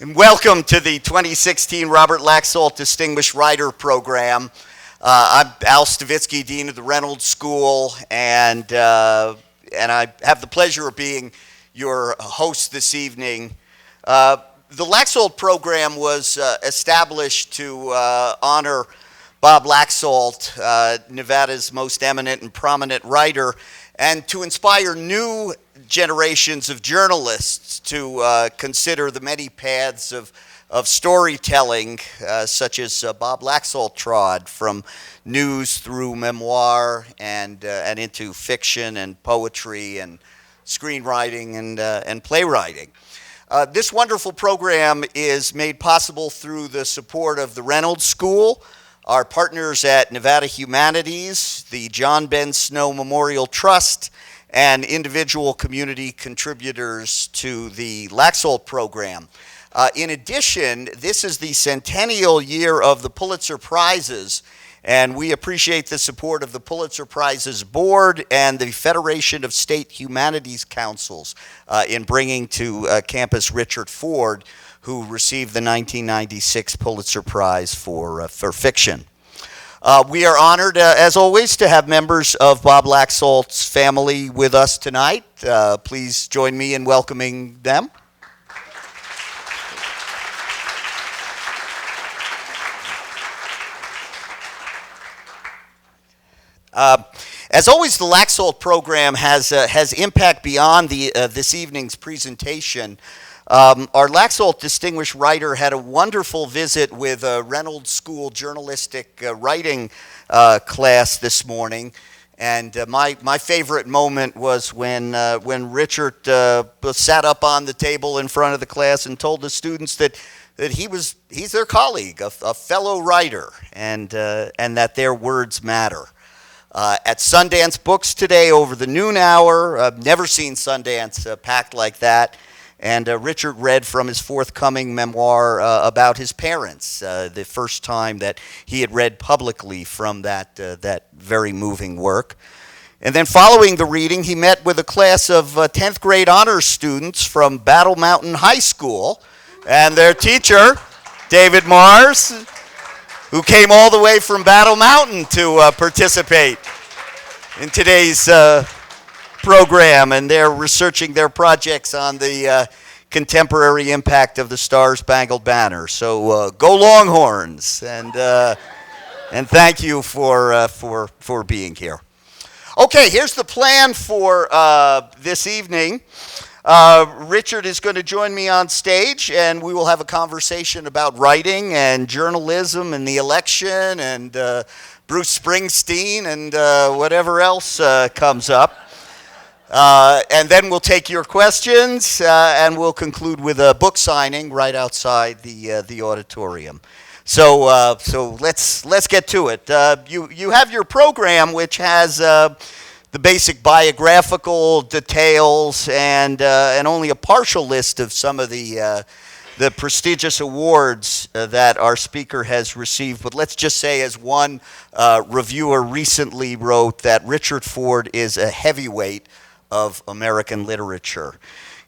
And welcome to the 2016 Robert Laxalt Distinguished Writer Program. I'm Al Stavitsky, Dean of the Reynolds School, and I have the pleasure of being your host this evening. The Laxalt program was established to honor Bob Laxalt, Nevada's most eminent and prominent writer, and to inspire new generations of journalists to consider the many paths of storytelling, such as Bob Laxalt trod, from news through memoir and into fiction and poetry and screenwriting and playwriting. This wonderful program is made possible through the support of the Reynolds School, our partners at Nevada Humanities, the John Ben Snow Memorial Trust, and individual community contributors to the Laxalt program. In addition, this is the centennial year of the Pulitzer Prizes, and we appreciate the support of the Pulitzer Prize's board and the Federation of State Humanities Councils in bringing to campus Richard Ford, who received the 1996 Pulitzer Prize for fiction. We are honored, as always, to have members of Bob Laxalt's family with us tonight. Please join me in welcoming them. As always, the Laxalt program has impact beyond this evening's presentation. Our Laxalt Distinguished Writer had a wonderful visit with a Reynolds School journalistic writing class this morning, and my favorite moment was when Richard sat up on the table in front of the class and told the students that he's their colleague, a fellow writer, and that their words matter. At Sundance Books today over the noon hour, I've never seen Sundance packed like that. And Richard read from his forthcoming memoir about his parents, the first time that he had read publicly from that very moving work. And then following the reading, he met with a class of 10th grade honors students from Battle Mountain High School and their teacher, David Mars, who came all the way from Battle Mountain to participate in today's program, and they're researching their projects on the contemporary impact of the Star-Spangled Banner. So go Longhorns, and thank you for being here. Okay, here's the plan for this evening. Richard is going to join me on stage, and we will have a conversation about writing and journalism and the election and Bruce Springsteen and whatever else comes up. And then we'll take your questions, and we'll conclude with a book signing right outside the auditorium. So let's get to it. You have your program, which has the basic biographical details and only a partial list of some of the prestigious awards that our speaker has received. But let's just say, as one reviewer recently wrote, that Richard Ford is a heavyweight of American literature.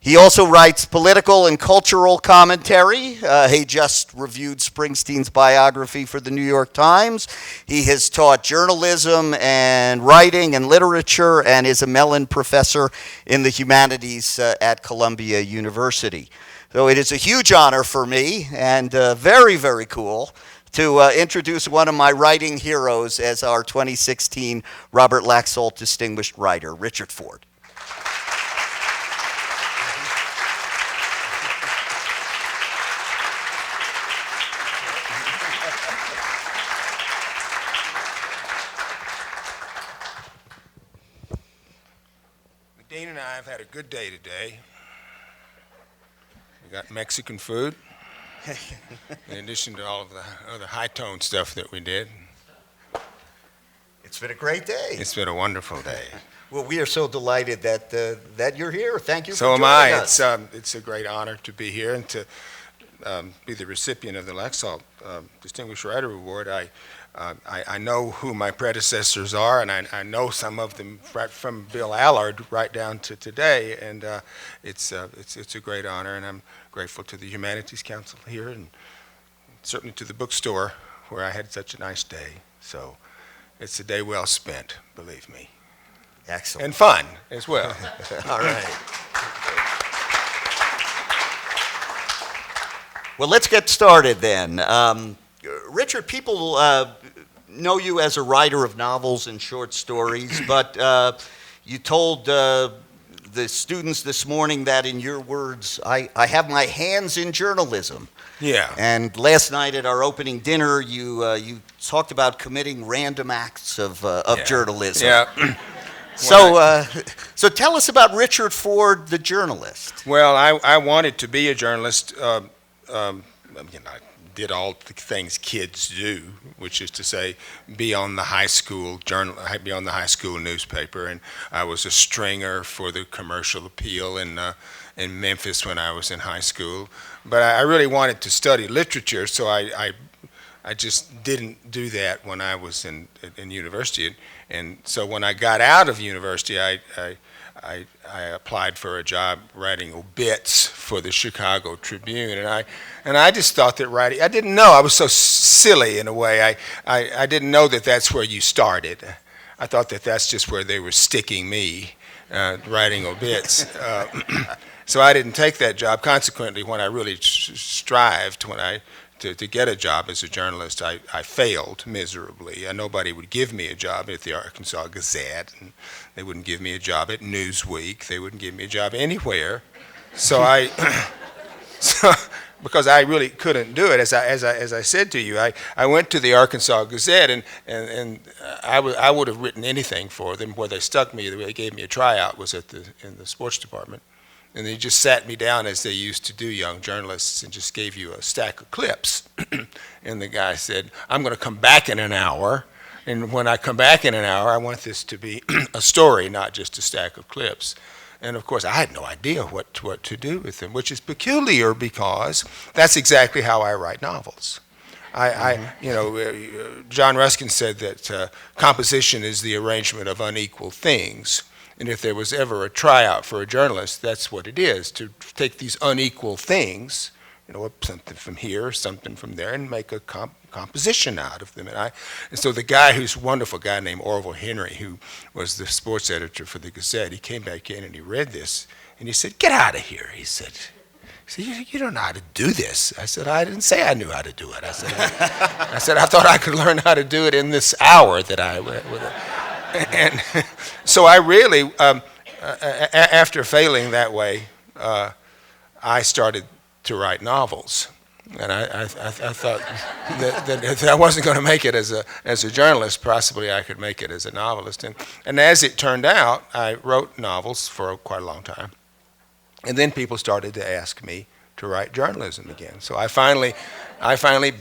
He also writes political and cultural commentary. He just reviewed Springsteen's biography for the New York Times. He has taught journalism and writing and literature and is a Mellon Professor in the Humanities at Columbia University. So it is a huge honor for me and very, very cool to introduce one of my writing heroes as our 2016 Robert Laxalt Distinguished Writer, Richard Ford. Dean and I have had a good day today. We got Mexican food, in addition to all of the other high-tone stuff that we did. It's been a great day. It's been a wonderful day. Well, we are so delighted that you're here. Thank you for So joining am I. us. It's a great honor to be here and to be the recipient of the Laxalt Distinguished Writer Award, I know who my predecessors are, and I know some of them right from Bill Allard right down to today, and it's a great honor, and I'm grateful to the Humanities Council here, and certainly to the bookstore where I had such a nice day. So it's a day well spent, believe me. Excellent. And fun as well. All right. Well, let's get started then. Richard, people know you as a writer of novels and short stories, but you told the students this morning that, in your words, I have my hands in journalism. Yeah. And last night at our opening dinner, you talked about committing random acts of journalism. Yeah. So tell us about Richard Ford, the journalist. Well, I wanted to be a journalist. I did all the things kids do, which is to say, be on the high school newspaper, and I was a stringer for the Commercial Appeal in Memphis when I was in high school. But I really wanted to study literature, so I just didn't do that when I was in university. And so when I got out of university, I applied for a job writing obits for the Chicago Tribune, and I just thought that writing, I didn't know, I was so silly in a way. I didn't know that that's where you started. I thought that that's just where they were sticking me, writing obits. So I didn't take that job. Consequently, when I really strived, to get a job as a journalist, I failed miserably. Nobody would give me a job at the Arkansas Gazette, and they wouldn't give me a job at Newsweek. They wouldn't give me a job anywhere. So because I really couldn't do it, as I said to you, I went to the Arkansas Gazette, and I would have written anything for them. Where they stuck me, the way they gave me a tryout was in the sports department. And they just sat me down, as they used to do, young journalists, and just gave you a stack of clips. And the guy said, I'm going to come back in an hour. And when I come back in an hour, I want this to be a story, not just a stack of clips. And of course, I had no idea what to do with them, which is peculiar because that's exactly how I write novels. John Ruskin said that composition is the arrangement of unequal things. And if there was ever a tryout for a journalist, that's what it is, to take these unequal things, something from here, something from there, and make a composition out of them. And so the guy, who's a wonderful guy named Orville Henry, who was the sports editor for the Gazette, he came back in and he read this, and he said, "Get out of here," he said. You don't know how to do this. I said, I didn't say I knew how to do it. I said, I thought I could learn how to do it in this hour that I with it. And so I really, after failing that way, I started to write novels. And I thought that if I wasn't going to make it as a journalist, possibly I could make it as a novelist. And as it turned out, I wrote novels for quite a long time. And then people started to ask me to write journalism again. So I finally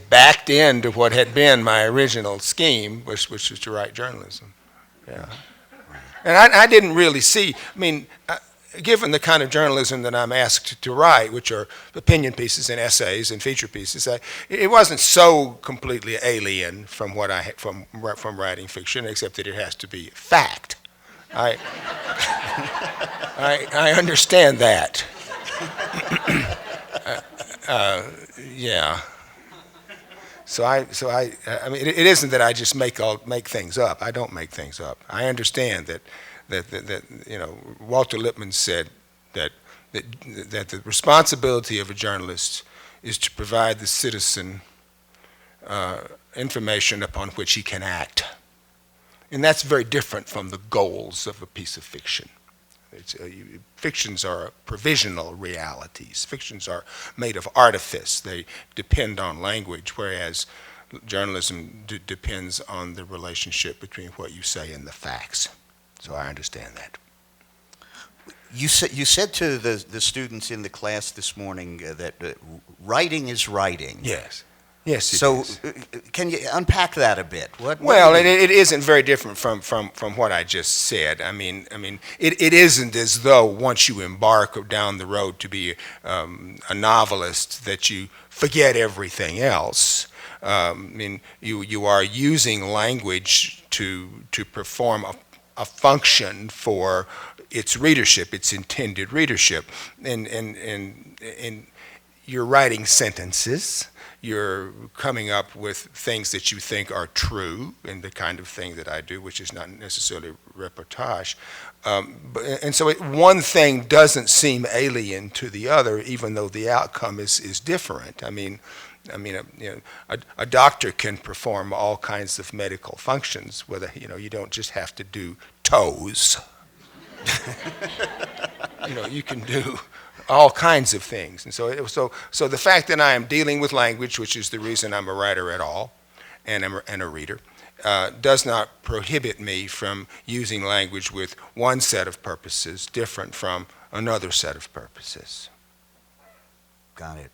backed into what had been my original scheme, which was to write journalism. Yeah. And I didn't really see, given the kind of journalism that I'm asked to write, which are opinion pieces and essays and feature pieces, it wasn't so completely alien from from writing fiction, except that it has to be fact. I understand that. Yeah. So it isn't that I just make things up. I don't make things up. I understand that Walter Lippmann said that the responsibility of a journalist is to provide the citizen information upon which he can act, and that's very different from the goals of a piece of fiction. Fictions are provisional realities. Fictions are made of artifice. They depend on language, whereas journalism depends on the relationship between what you say and the facts. So I understand that. You said to the students in the class this morning that writing is writing. Yes. Yes, it So is. can you unpack that a bit? Well, do you mean? it isn't very different from what I just said. It isn't as though once you embark down the road to be a novelist that you forget everything else. You are using language to perform a function for its readership, its intended readership, and you're writing sentences. You're coming up with things that you think are true, and the kind of thing that I do, which is not necessarily reportage. And so one thing doesn't seem alien to the other, even though the outcome is different. A doctor can perform all kinds of medical functions. You don't just have to do toes. You can do all kinds of things. And so the fact that I am dealing with language, which is the reason I'm a writer at all, and a reader, does not prohibit me from using language with one set of purposes different from another set of purposes. Got it.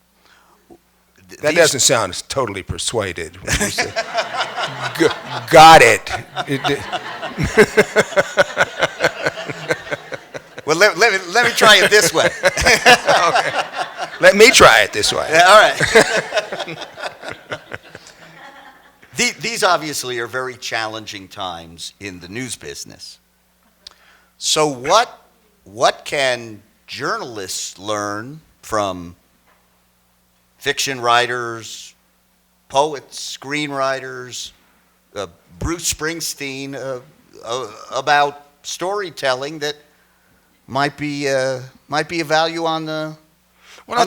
That doesn't sound totally persuaded when you say, got it. Well, let me try it this way. Okay. Let me try it this way. Yeah, all right. These obviously are very challenging times in the news business. So what can journalists learn from fiction writers, poets, screenwriters, Bruce Springsteen, about storytelling that might be a value on the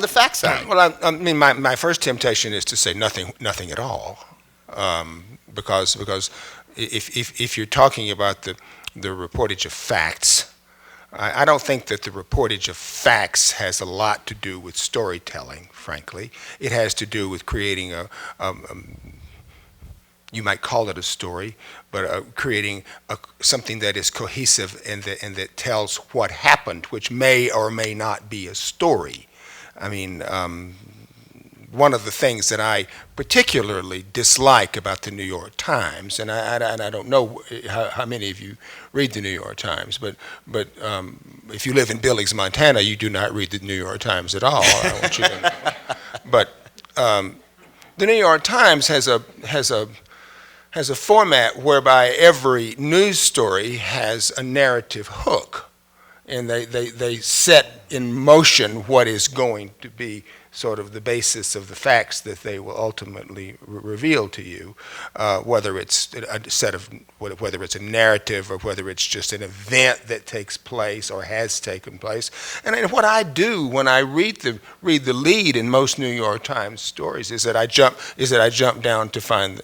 fact side? Well, my first temptation is to say nothing at all, because if you're talking about the reportage of facts, I don't think that the reportage of facts has a lot to do with storytelling, frankly. It has to do with creating you might call it a story, but creating something that is cohesive and that tells what happened, which may or may not be a story. One of the things that I particularly dislike about the New York Times, and I don't know how many of you read the New York Times, but if you live in Billings, Montana, you do not read the New York Times at all. I want you to know. But the New York Times has a format whereby every news story has a narrative hook, and they set in motion what is going to be sort of the basis of the facts that they will ultimately reveal to you, whether it's whether it's a narrative or whether it's just an event that takes place or has taken place. And what I do when I read the lead in most New York Times stories is that I jump down to find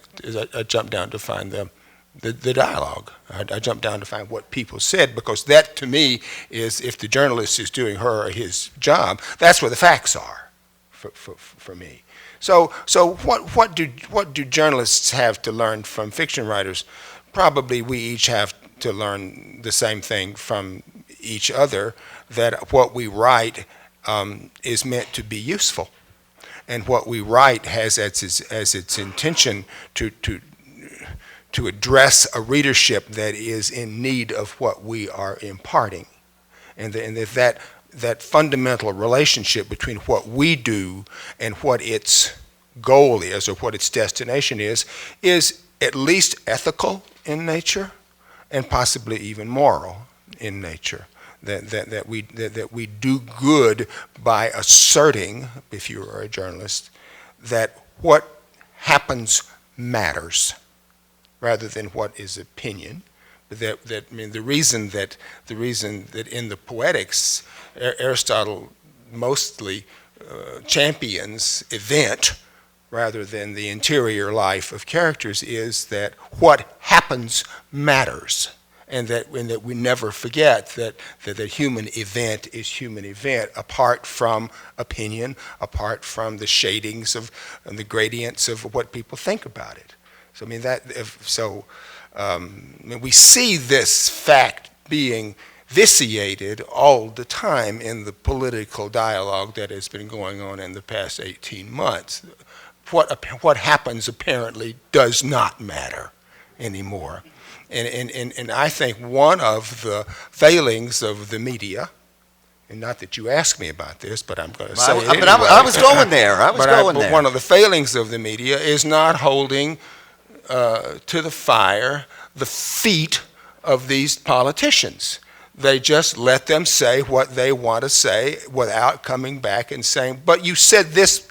the dialogue. I jump down to find what people said, because that to me is, if the journalist is doing her or his job, that's where the facts are for me. So what do journalists have to learn from fiction writers? Probably we each have to learn the same thing from each other, that what we write is meant to be useful, and what we write has as its intention to address a readership that is in need of what we are imparting, and that fundamental relationship between what we do and what its goal is, or what its destination is at least ethical in nature, and possibly even moral in nature. That we do good by asserting, if you are a journalist, that what happens matters, rather than what is opinion. The reason that in the Poetics, Aristotle mostly champions event rather than the interior life of characters is that what happens matters, and that we never forget that the human event is human event, apart from opinion, apart from the shadings of and the gradients of what people think about it. We see this fact being vitiated all the time in the political dialogue that has been going on in the past 18 months. what happens apparently does not matter anymore. And I think one of the failings of the media, and not that you asked me about this, but I'm going to say it anyway. But I was going there. But one of the failings of the media is not holding to the fire the feet of these politicians. They just let them say what they want to say without coming back and saying, but you said this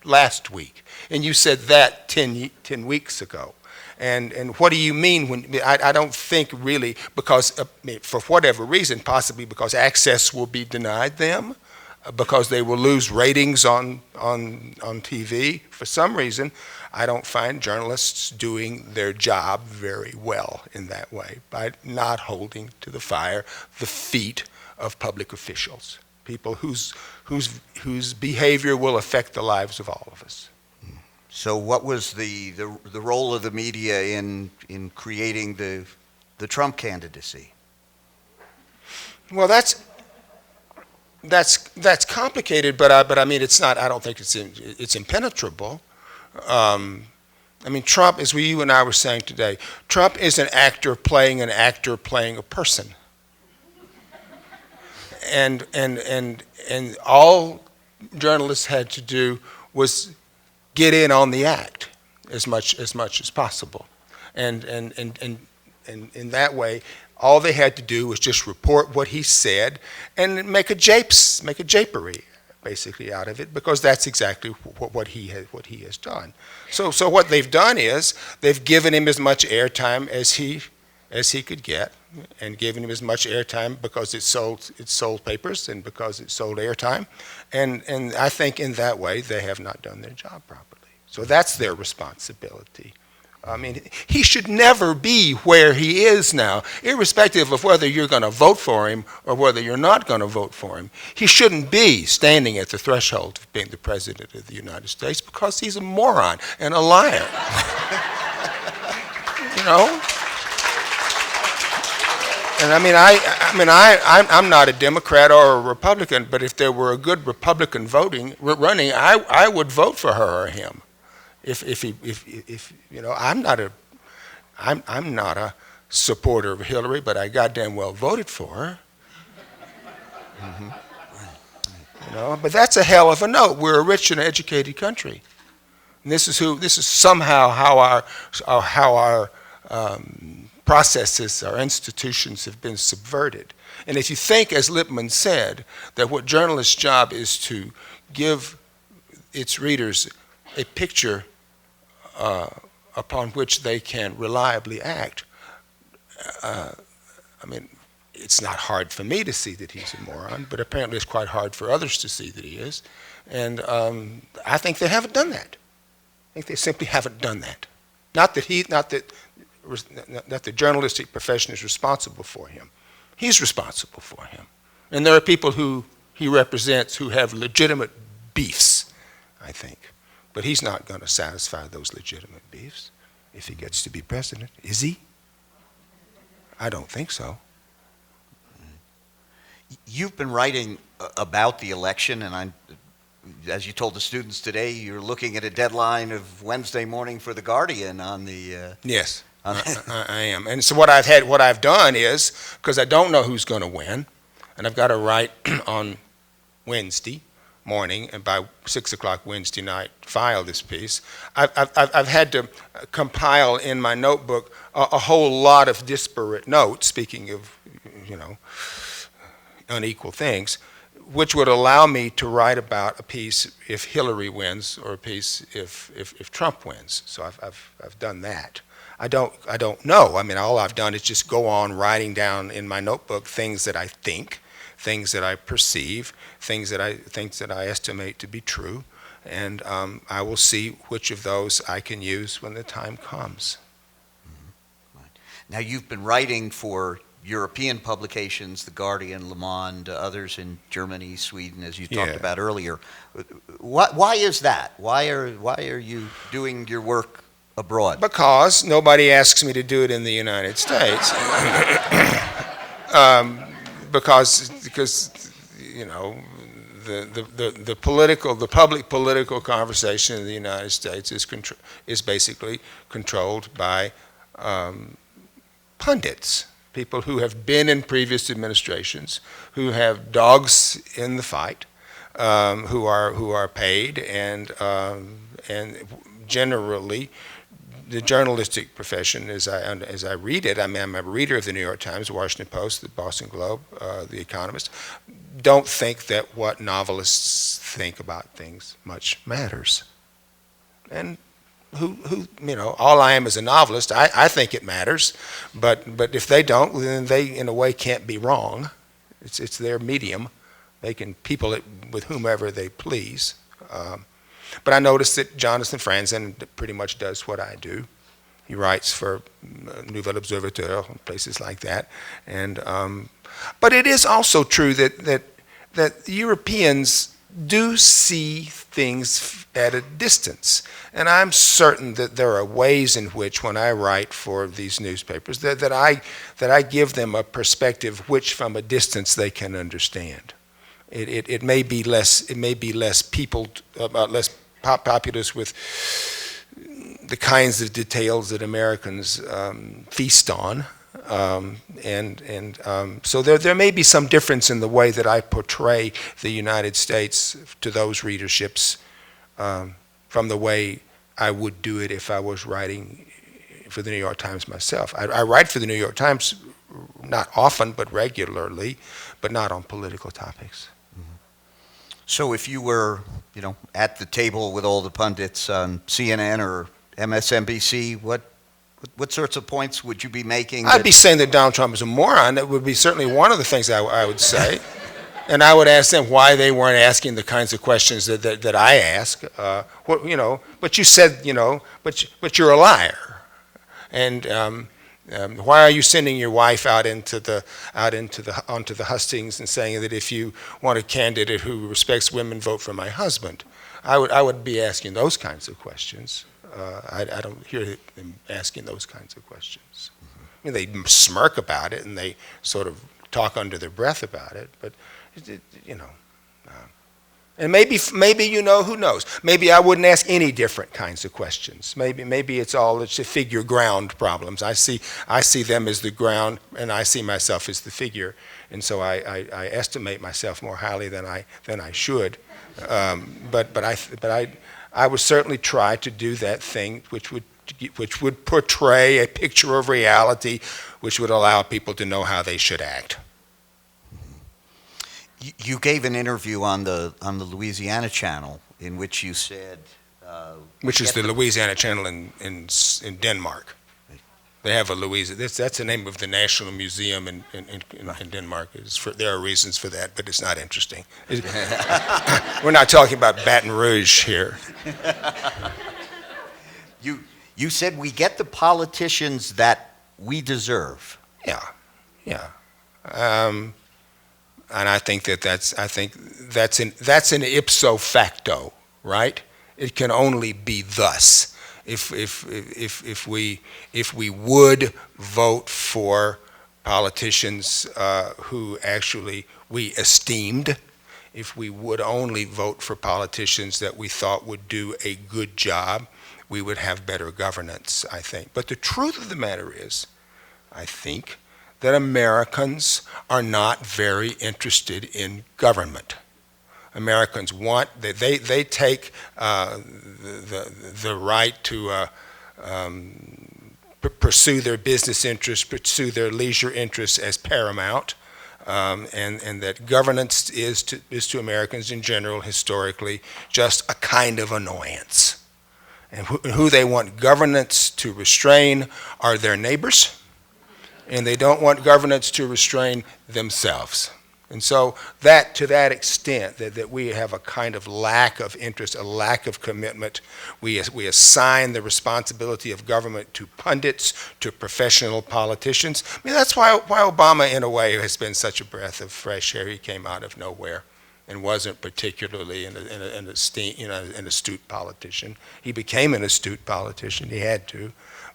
last week, and you said that 10 weeks ago. And what do you mean when, I don't think really, because for whatever reason, possibly because access will be denied them, because they will lose ratings on TV. For some reason, I don't find journalists doing their job very well in that way, by not holding to the fire the feet of public officials, people whose behavior will affect the lives of all of us. So what was the role of the media in creating the Trump candidacy? Well, that's complicated, but I mean it's not. I don't think it's impenetrable. I mean, Trump, as you and I were saying today, Trump is an actor playing a person, and all journalists had to do was get in on the act as much as possible, and in that way, all they had to do was just report what he said and make a japery basically out of it, because that's exactly what he has done. So what they've done is they've given him as much airtime as he could get, and given him as much airtime because it sold papers and because it sold airtime, and I think in that way they have not done their job properly. So that's their responsibility. I mean, he should never be where he is now, irrespective of whether you're going to vote for him or whether you're not going to vote for him. He shouldn't be standing at the threshold of being the President of the United States, because he's a moron and a liar. You know? And I'm not a Democrat or a Republican, but if there were a good Republican running, I would vote for her or him. If you know, I'm not a supporter of Hillary, but I goddamn well voted for her. Mm-hmm. You know, but that's a hell of a note. We're a rich and educated country, and this is somehow how our processes, our institutions have been subverted. And if you think, as Lippmann said, that what journalists' job is to give its readers a picture upon which they can reliably act, I mean, it's not hard for me to see that he's a moron, but apparently it's quite hard for others to see that he is. And I think they haven't done that. I think they simply haven't done that. Not that the journalistic profession is responsible for him. He's responsible for him. And there are people who he represents who have legitimate beefs, I think. But he's not going to satisfy those legitimate beefs if he gets to be president. Is he? I don't think so. You've been writing about the election, and as you told the students today, you're looking at a deadline of Wednesday morning for The Guardian on the... Yes, I am. And so what I've done is, because I don't know who's going to win, and I've got to write on Wednesday morning, and by 6 o'clock Wednesday night file this piece. I've had to compile in my notebook a whole lot of disparate notes, speaking of, you know, unequal things, which would allow me to write about a piece if Hillary wins, or a piece if Trump wins. So I've done that. I don't know. I mean, all I've done is just go on writing down in my notebook things that I think, things that I perceive, things that I estimate to be true, and I will see which of those I can use when the time comes. Mm-hmm. Right. Now, you've been writing for European publications, The Guardian, Le Monde, others in Germany, Sweden, as you talked about earlier. Why is that? Why are you doing your work abroad? Because nobody asks me to do it in the United States. Because you know, the public political conversation in the United States is basically controlled by pundits, people who have been in previous administrations, who have dogs in the fight, who are paid, and generally the journalistic profession, as I read it, I mean, I'm a reader of the New York Times, the Washington Post, the Boston Globe, the Economist, don't think that what novelists think about things much matters. And who all I am is a novelist. I think it matters, but if they don't, then they in a way can't be wrong. It's their medium. They can people it with whomever they please. But I noticed that Jonathan Franzen pretty much does what I do. He writes for Nouvel Observateur and places like that. And but it is also true that Europeans do see things at a distance. And I'm certain that there are ways in which, when I write for these newspapers, that I give them a perspective which, from a distance, they can understand. It may be less less populous with the kinds of details that Americans feast on. So there may be some difference in the way that I portray the United States to those readerships from the way I would do it if I was writing for the New York Times myself. I write for the New York Times not often, but regularly, but not on political topics. So if you were, at the table with all the pundits on CNN or MSNBC, what sorts of points would you be making? I'd be saying that Donald Trump is a moron. That would be certainly one of the things I would say. And I would ask them why they weren't asking the kinds of questions that I ask. But you said, but you're a liar. And why are you sending your wife onto the hustings and saying that if you want a candidate who respects women, vote for my husband? I would be asking those kinds of questions. I don't hear them asking those kinds of questions. I mean, they smirk about it and they sort of talk under their breath about it, but and maybe who knows? Maybe I wouldn't ask any different kinds of questions. Maybe it's a figure ground problems. I see them as the ground, and I see myself as the figure, and so I estimate myself more highly than I should. But I would certainly try to do that thing which would portray a picture of reality, which would allow people to know how they should act. You gave an interview on the Louisiana Channel in which you said, which is the Louisiana Channel in Denmark. They have a Louisiana. That's the name of the National Museum in Denmark. There are reasons for that, but it's not interesting. We're not talking about Baton Rouge here. You said we get the politicians that we deserve. Yeah. And I think that's an ipso facto, right? It can only be thus. If we would vote for politicians who actually we esteemed, if we would only vote for politicians that we thought would do a good job, we would have better governance, I think. But the truth of the matter is, I think, that Americans are not very interested in government. Americans they take the right to pursue their business interests, pursue their leisure interests as paramount, and that governance is to Americans in general, historically, just a kind of annoyance. And who they want governance to restrain are their neighbors, and they don't want governance to restrain themselves. And so to that extent, that we have a kind of lack of interest, a lack of commitment, we assign the responsibility of government to pundits, to professional politicians. I mean, that's why Obama, in a way, has been such a breath of fresh air. He came out of nowhere and wasn't particularly an astute politician. He became an astute politician. He had to.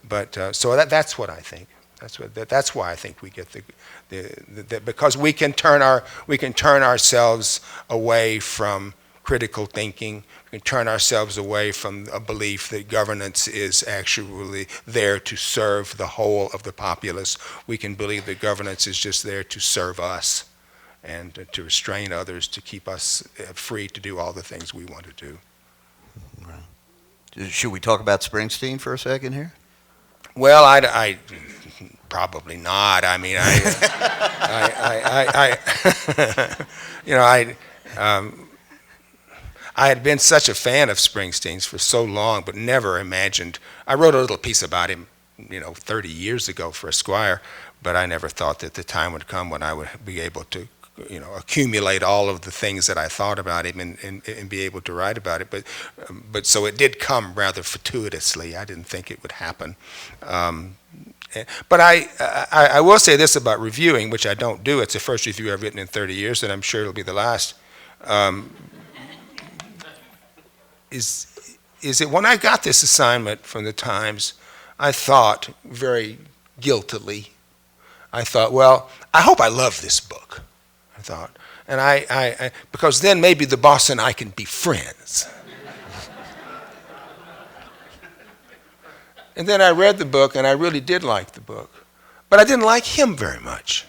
But so that's what I think. That's why I think we get the because we can turn ourselves away from critical thinking. We can turn ourselves away from a belief that governance is actually there to serve the whole of the populace. We can believe that governance is just there to serve us and to restrain others, to keep us free to do all the things we want to do. Right. Should we talk about Springsteen for a second here? Well, I probably not. I mean, I had been such a fan of Springsteen's for so long, but never imagined. I wrote a little piece about him, 30 years ago for Esquire, but I never thought that the time would come when I would be able to, accumulate all of the things that I thought about him and be able to write about it. But so it did come rather fortuitously. I didn't think it would happen. But I will say this about reviewing, which I don't do. It's the first review I've written in 30 years, and I'm sure it'll be the last. Is that when I got this assignment from the Times, I thought very guiltily, well, I hope I love this book, I thought. And I because then maybe the boss and I can be friends. And then I read the book, and I really did like the book. But I didn't like him very much.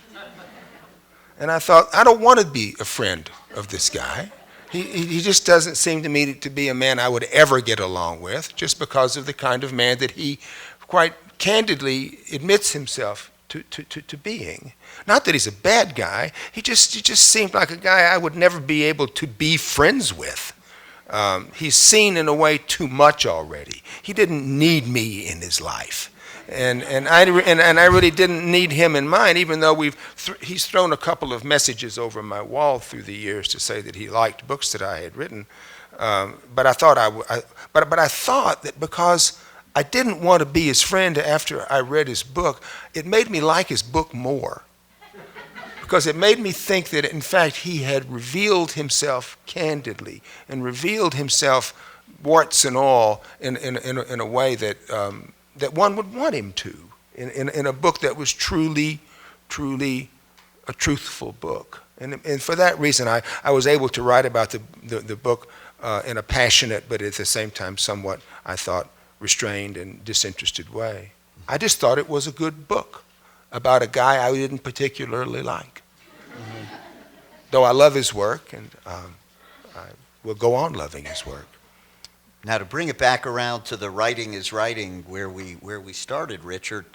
And I thought, I don't want to be a friend of this guy. He just doesn't seem to me to be a man I would ever get along with, just because of the kind of man that he quite candidly admits himself to being. Not that he's a bad guy. He just seemed like a guy I would never be able to be friends with. He's seen in a way too much already. He didn't need me in his life. And I really didn't need him in mine, even though he's thrown a couple of messages over my wall through the years to say that he liked books that I had written. But I thought I thought that because I didn't want to be his friend after I read his book, it made me like his book more. Because it made me think that, in fact, he had revealed himself candidly and revealed himself, warts and all, in a way that that one would want him to, in a book that was truly a truthful book. And for that reason, I was able to write about the book in a passionate, but at the same time somewhat, I thought, restrained and disinterested way. I just thought it was a good book about a guy I didn't particularly like. Mm-hmm. Though I love his work, and I will go on loving his work. Now, to bring it back around to the writing is writing where we started, Richard.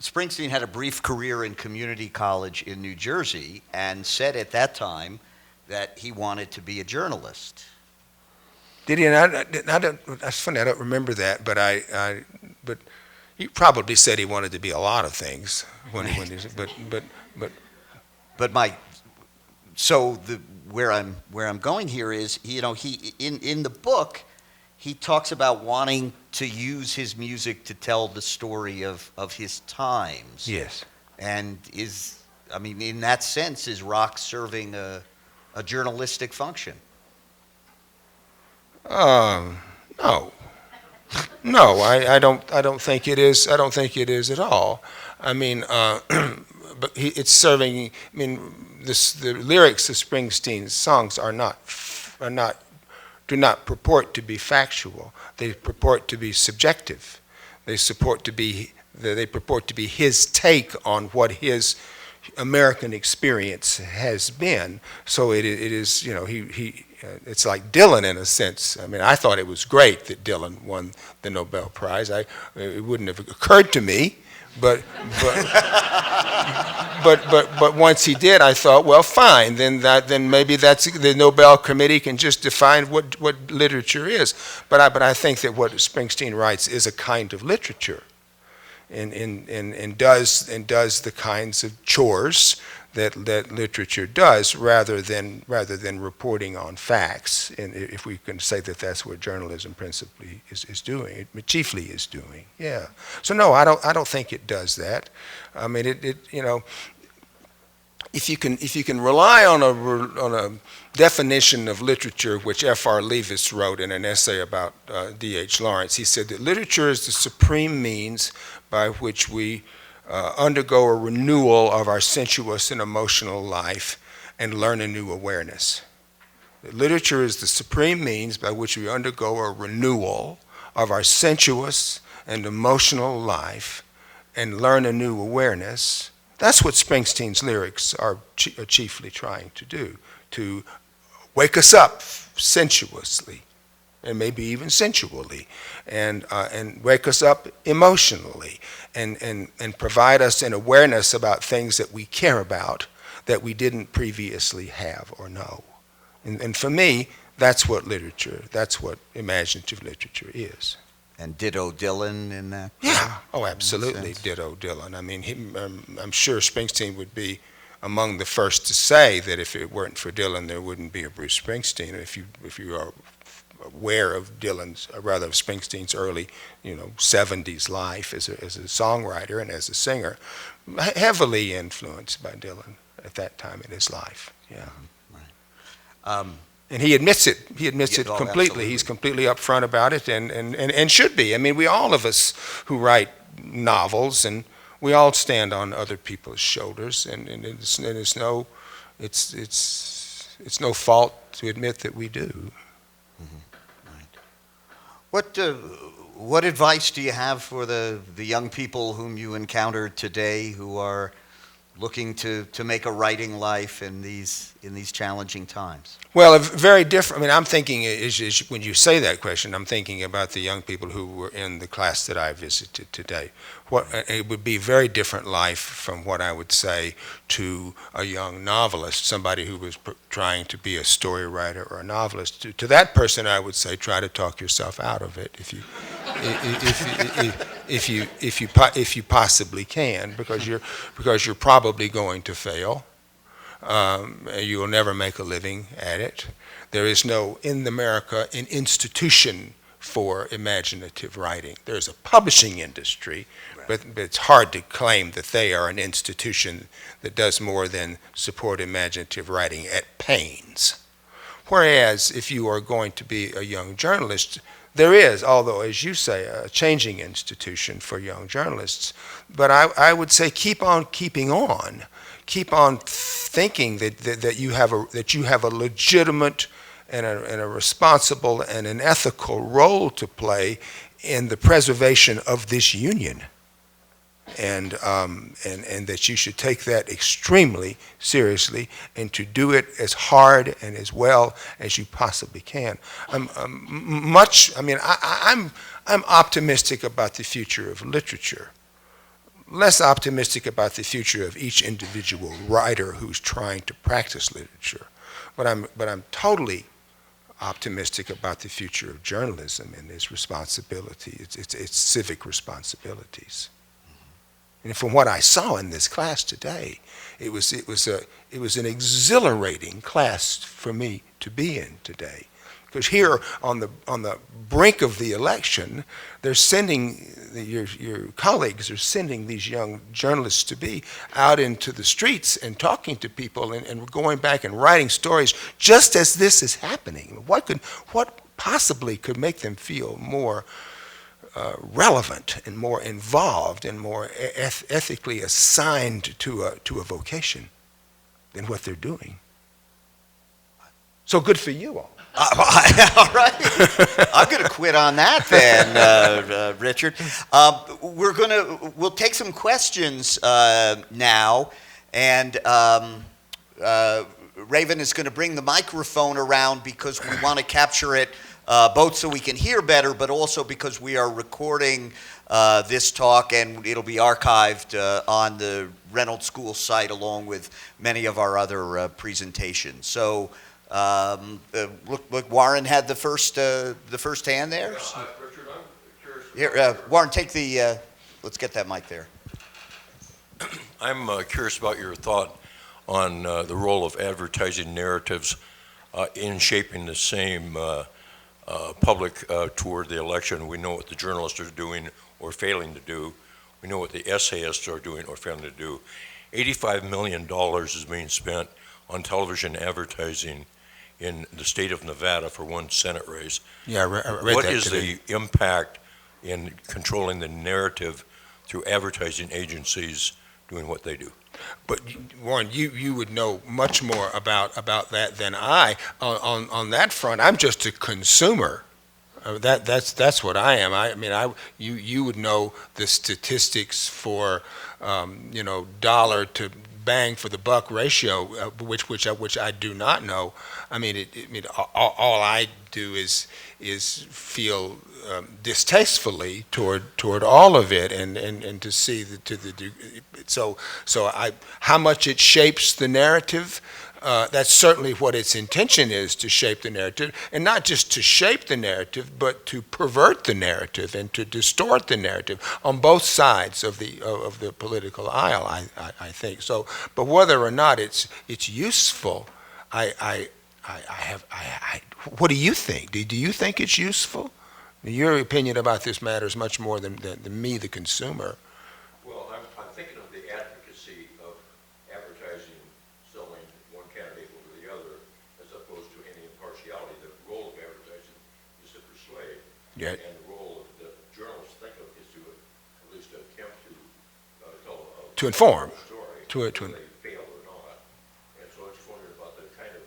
Springsteen had a brief career in community college in New Jersey and said at that time that he wanted to be a journalist. Did he? That's funny. I don't remember that, but he probably said he wanted to be a lot of things. Where I'm going here is, he in the book, he talks about wanting to use his music to tell the story of his times. Yes. And in that sense, is rock serving a journalistic function? No. No, I don't think it is. I don't think it is at all. I mean, but it's serving. I mean, the lyrics of Springsteen's songs do not purport to be factual. They purport to be subjective. They purport to be his take on what his American experience has been. So it is, it's like Dylan in a sense. I mean, I thought it was great that Dylan won the Nobel Prize. It wouldn't have occurred to me, but once he did, I thought, well, fine. Then maybe that's the Nobel Committee can just define what literature is. But I think that what Springsteen writes is a kind of literature, and does the kinds of chores that literature does, rather than reporting on facts. And if we can say that that's what journalism principally is doing, it chiefly is doing. Yeah. So no, I don't think it does that. I mean, if you can rely on a definition of literature, which F.R. Leavis wrote in an essay about D.H. Lawrence, he said that literature is the supreme means by which we undergo a renewal of our sensuous and emotional life and learn a new awareness. Literature is the supreme means by which we undergo a renewal of our sensuous and emotional life and learn a new awareness. That's what Springsteen's lyrics are chiefly trying to do, to wake us up sensuously and maybe even sensually, and wake us up emotionally, and provide us an awareness about things that we care about that we didn't previously have or know. And for me, that's what literature, that's what imaginative literature is. And ditto Dylan in that? Yeah, oh, absolutely, ditto Dylan. I mean, I'm sure Springsteen would be among the first to say that if it weren't for Dylan, there wouldn't be a Bruce Springsteen. If you are aware of Springsteen's early, 70s life as a songwriter and as a singer, heavily influenced by Dylan at that time in his life. Yeah. Right. And he admits it. He admits it completely. Absolutely. He's completely upfront about it, and should be. I mean, we all of us who write novels, and we all stand on other people's shoulders, and it's no fault to admit that we do. Mm-hmm. Right. What advice do you have for the young people whom you encountered today who are looking to make a writing life in these challenging times? Well, very different. I mean, I'm thinking, when you say that question, I'm thinking about the young people who were in the class that I visited today. It would be a very different life from what I would say to a young novelist, somebody who was trying to be a story writer or a novelist. To that person, I would say, try to talk yourself out of it if you possibly can, because you're probably going to fail. You will never make a living at it. There is no, in America, an institution for imaginative writing. There's a publishing industry, but it's hard to claim that they are an institution that does more than support imaginative writing at pains. Whereas if you are going to be a young journalist, there is, although, as you say, a changing institution for young journalists. But I would say keep on keeping on. Keep on thinking that you have a legitimate and a responsible and an ethical role to play in the preservation of this union, and that you should take that extremely seriously and to do it as hard and as well as you possibly can. I'm optimistic about the future of literature. Less optimistic about the future of each individual writer who's trying to practice literature, but I'm totally optimistic about the future of journalism and its responsibility, its civic responsibilities. And from what I saw in this class today, it was an exhilarating class for me to be in today. Because here on the brink of the election, they're sending your colleagues are sending these young journalists to be out into the streets and talking to people and going back and writing stories just as this is happening. What possibly could make them feel more relevant and more involved and more ethically assigned to a vocation than what they're doing? So good for you all. All right, I'm going to quit on that then, Richard. We'll take some questions now, and Raven is going to bring the microphone around because we want to capture it both so we can hear better, but also because we are recording this talk and it'll be archived on the Reynolds School site along with many of our other presentations. So. Look, Warren had the first hand there. Richard, I'm curious. Here, Warren, take the. Let's get that mic there. I'm curious about your thought on the role of advertising narratives in shaping the same public toward the election. We know what the journalists are doing or failing to do. We know what the essayists are doing or failing to do. $85 million is being spent on television advertising in the state of Nevada for one Senate race. Yeah, I read What that is today. the impact in controlling the narrative through advertising agencies doing what they do? But Warren, you would know much more about that than I. On that front, I'm just a consumer. That's what I am. I mean, you would know the statistics for dollar to bang for the buck ratio, which I do not know. I mean, all I do is feel distastefully toward all of it, and to see how much it shapes the narrative. That's certainly what its intention is, to shape the narrative, and not just to shape the narrative, but to pervert the narrative and to distort the narrative on both sides of the political aisle. I think so. But whether or not it's useful, what do you think? Do you think it's useful? Your opinion about this matters much more than me, the consumer. Well, I'm thinking of the advocacy of advertising, selling one candidate over the other, as opposed to any impartiality. The role of advertising is to persuade, Yeah. and the role of the journalists think of is to at least attempt to tell To inform. a story, To whether they fail or not. And so I just wondered about the kind of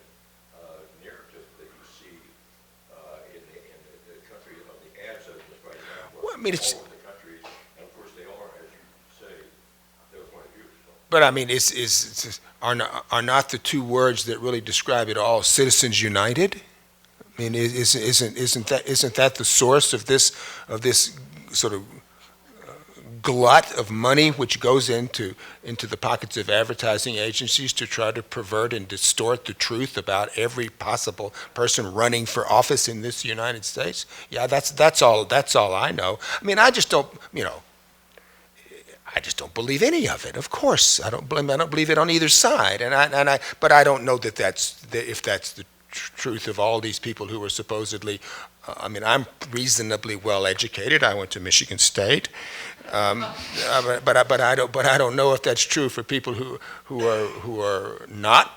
narrative that you see in the country of the ads that are just right now. Well, I mean, it's. All over the country, and of course they are, as you say, their point of view. So. But I mean, are not the two words that really describe it all Citizens United? I mean, isn't that the source of this sort of glut of money which goes into the pockets of advertising agencies to try to pervert and distort the truth about every possible person running for office in this United States? Yeah, that's all I know. I mean, I just don't believe any of it. Of course, I don't believe it on either side, but I don't know if that's the truth of all these people who are supposedly. I mean, I'm reasonably well educated. I went to Michigan State, but I don't know if that's true for people who are not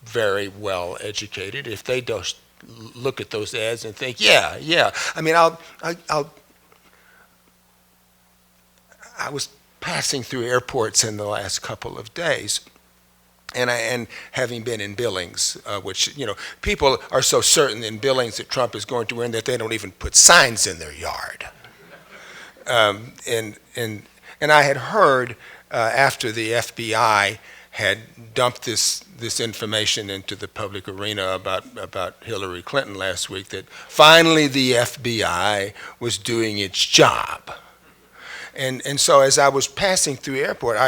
very well educated. If they don't look at those ads and think, yeah. I mean, I was passing through airports in the last couple of days, and having been in Billings, which, people are so certain in Billings that Trump is going to win that they don't even put signs in their yard. And I had heard after the FBI had dumped this information into the public arena about Hillary Clinton last week, that finally the FBI was doing its job. And so as I was passing through the airport,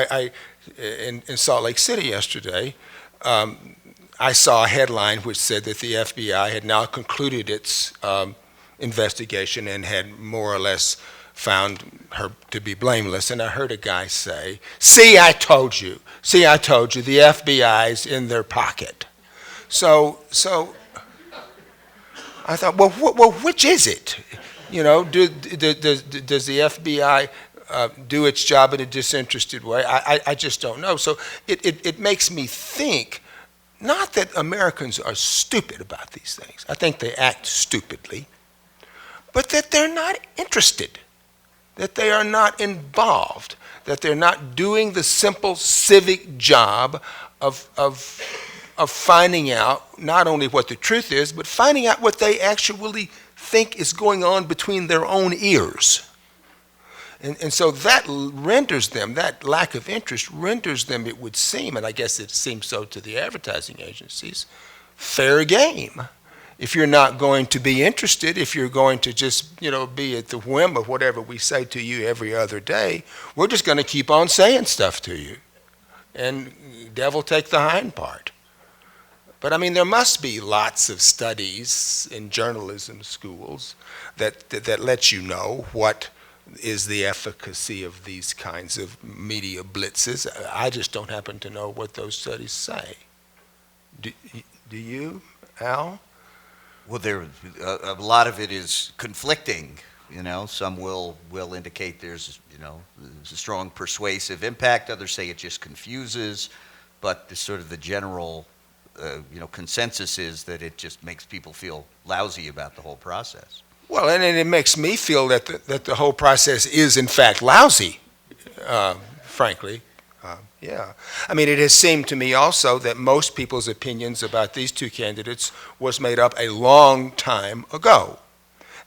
in Salt Lake City yesterday, I saw a headline which said that the FBI had now concluded its investigation and had more or less found her to be blameless. And I heard a guy say, see, I told you, the FBI's in their pocket. So I thought, well, which is it? Does the FBI do its job in a disinterested way? I just don't know. So it makes me think, not that Americans are stupid about these things. I think they act stupidly, but that they're not interested, that they are not involved, that they're not doing the simple civic job of finding out not only what the truth is, but finding out what they actually think is going on between their own ears. And so that renders them, that lack of interest renders them, it would seem, and I guess it seems so to the advertising agencies, fair game. If you're not going to be interested, if you're going to just, be at the whim of whatever we say to you every other day, we're just going to keep on saying stuff to you. And devil take the hind part. But I mean, there must be lots of studies in journalism schools that let you know what is the efficacy of these kinds of media blitzes. I just don't happen to know what those studies say. Do you, Al? Well, a lot of it is conflicting. You know, some will indicate there's there's a strong persuasive impact. Others say it just confuses, but the sort of the general consensus is that it just makes people feel lousy about the whole process. Well, and it makes me feel that the whole process is in fact lousy, frankly. Yeah. I mean, it has seemed to me also that most people's opinions about these two candidates was made up a long time ago.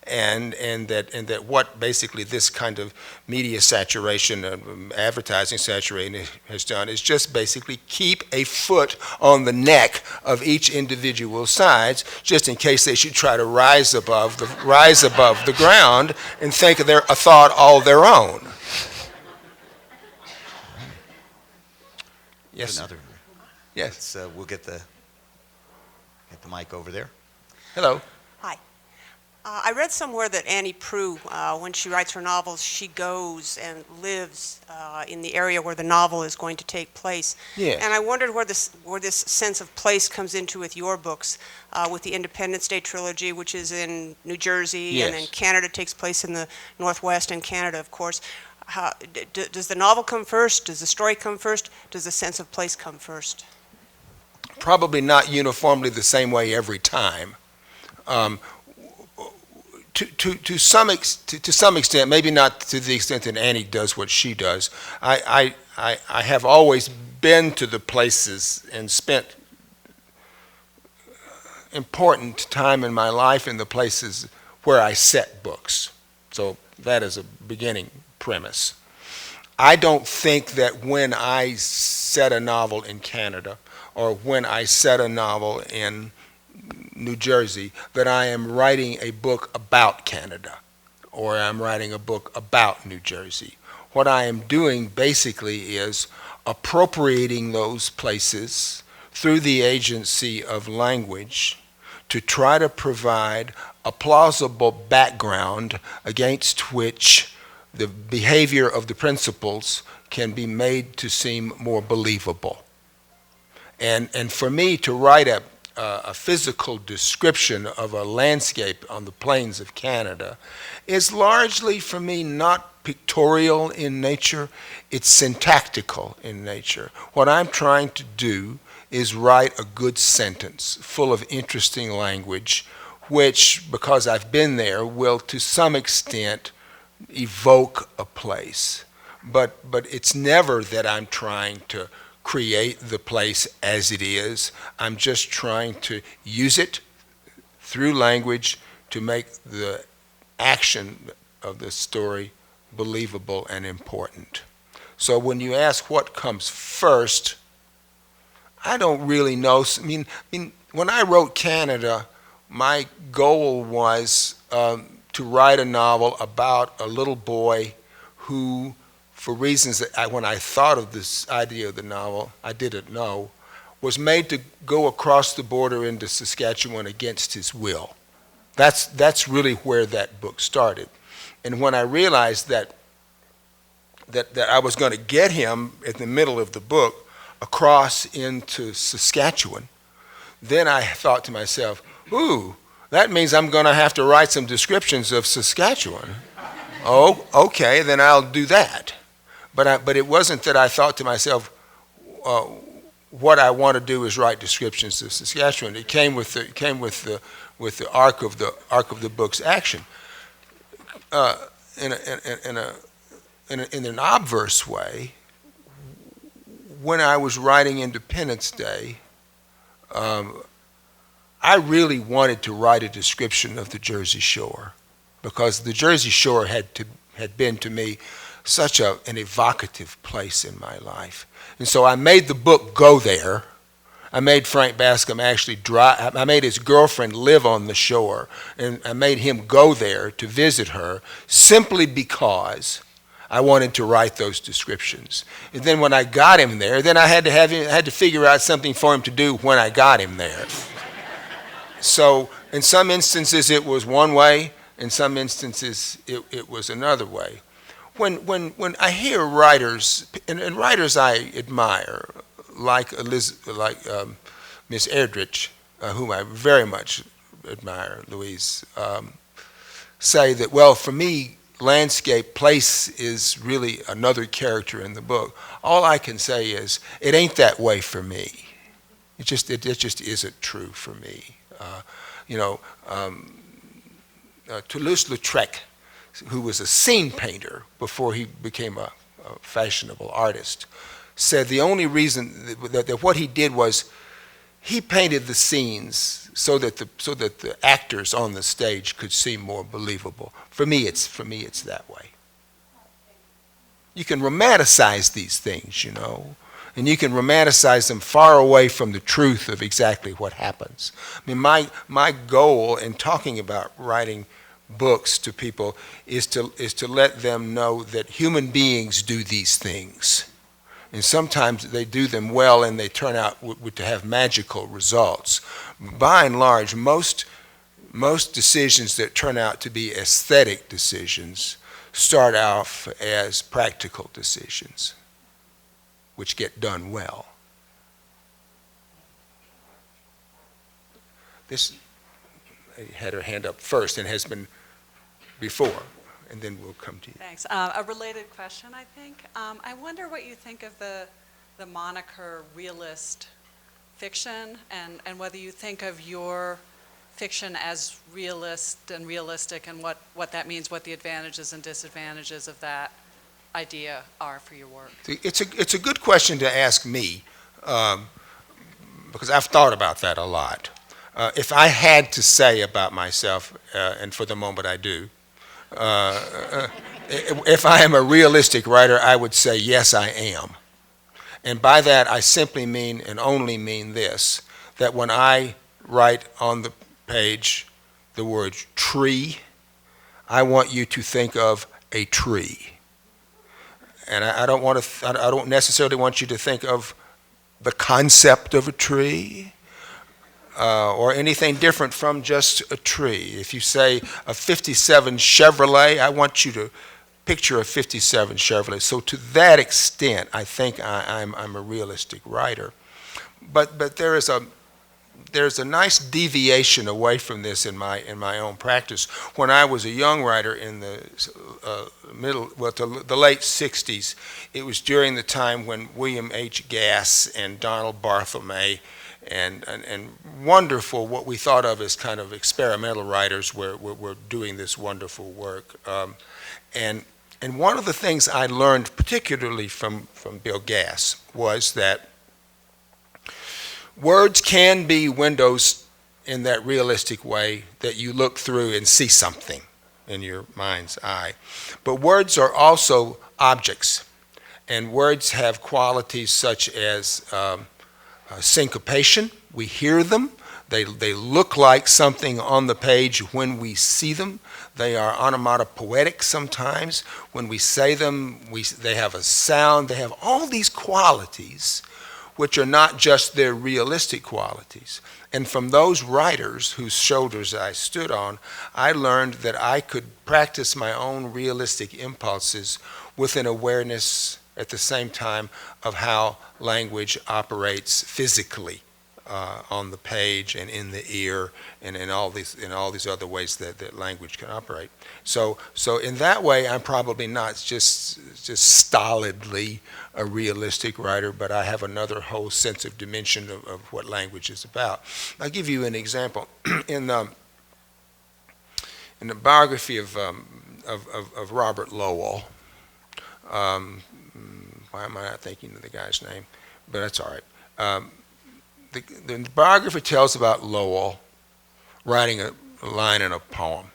And that what basically this kind of media saturation, advertising saturation has done is just basically keep a foot on the neck of each individual sides, just in case they should try to rise above the ground and think of a thought all their own. Yes. Another. Yes. We'll get the mic over there. Hello. Hi. I read somewhere that Annie Proulx, when she writes her novels, she goes and lives in the area where the novel is going to take place. Yes. And I wondered where this sense of place comes into with your books, with the Independence Day trilogy, which is in New Jersey, Yes. and then Canada takes place in the Northwest, and Canada, of course. Does the novel come first? Does the story come first? Does the sense of place come first? Probably not uniformly the same way every time. To some extent, maybe not to the extent that Annie does what she does. I have always been to the places and spent important time in my life in the places where I set books. So that is a beginning premise. I don't think that when I set a novel in Canada or when I set a novel in New Jersey that I am writing a book about Canada or I'm writing a book about New Jersey. What I am doing basically is appropriating those places through the agency of language to try to provide a plausible background against which the behavior of the principals can be made to seem more believable. And for me to write a physical description of a landscape on the plains of Canada is largely, for me, not pictorial in nature, it's syntactical in nature. What I'm trying to do is write a good sentence full of interesting language, which, because I've been there, will to some extent evoke a place. But it's never that I'm trying to create the place as it is. I'm just trying to use it through language to make the action of the story believable and important. So when you ask what comes first, I don't really know. I mean, when I wrote Canada, my goal was to write a novel about a little boy who, for reasons that when I thought of this idea of the novel, I didn't know, was made to go across the border into Saskatchewan against his will. That's really where that book started. And when I realized that I was going to get him at the middle of the book across into Saskatchewan, then I thought to myself, ooh, that means I'm going to have to write some descriptions of Saskatchewan. Oh, okay, then I'll do that. But it wasn't that I thought to myself, what I want to do is write descriptions of Saskatchewan. It came with the arc of the book's action. In an obverse way, when I was writing Independence Day, I really wanted to write a description of the Jersey Shore, because the Jersey Shore had been to me such an evocative place in my life. And so I made the book go there. I made Frank Bascom actually drive. I made his girlfriend live on the shore, and I made him go there to visit her simply because I wanted to write those descriptions. And then when I got him there, then I had to figure out something for him to do when I got him there. So in some instances it was one way, in some instances it was another way. When I hear writers, and writers I admire, like Miss Erdrich, whom I very much admire, Louise, say that, well, for me, landscape, place is really another character in the book. All I can say is, it ain't that way for me. It just isn't true for me. Toulouse-Lautrec, who was a scene painter before he became a fashionable artist, said the only reason that what he did was he painted the scenes so that the actors on the stage could seem more believable. For me, it's that way. You can romanticize these things, and you can romanticize them far away from the truth of exactly what happens. I mean, my goal in talking about writing books to people is to let them know that human beings do these things. And sometimes they do them well and they turn out to have magical results. By and large, most decisions that turn out to be aesthetic decisions start off as practical decisions, which get done well. This had her hand up first and has been before, and then we'll come to you. Thanks. A related question, I think. I wonder what you think of the moniker realist fiction, and whether you think of your fiction as realist and realistic, and what that means, what the advantages and disadvantages of that idea are for your work. It's a good question to ask me, because I've thought about that a lot. If I had to say about myself, and for the moment I do, if I am a realistic writer, I would say yes, I am. And by that, I simply mean and only mean this, that when I write on the page the word tree, I want you to think of a tree. And I don't necessarily want you to think of the concept of a tree, or anything different from just a tree. If you say a 57 Chevrolet, I want you to picture a 57 Chevrolet. So to that extent, I think I'm a realistic writer. But there's a nice deviation away from this in my own practice. When I was a young writer in the the late 60s, it was during the time when William H. Gass and Donald Barthelme and wonderful, what we thought of as kind of experimental writers were doing this wonderful work. And one of the things I learned particularly from Bill Gass was that words can be windows in that realistic way that you look through and see something in your mind's eye. But words are also objects, and words have qualities such as syncopation. We hear them. They look like something on the page when we see them. They are onomatopoetic sometimes. When we say them, they have a sound. They have all these qualities which are not just their realistic qualities. And from those writers whose shoulders I stood on, I learned that I could practice my own realistic impulses with an awareness at the same time of how language operates physically on the page and in the ear and in all these other ways that language can operate. So in that way, I'm probably not just stolidly a realistic writer, but I have another whole sense of dimension of what language is about. I'll give you an example. In the biography of Robert Lowell, why am I not thinking of the guy's name? But that's all right. The biography tells about Lowell writing a line in a poem.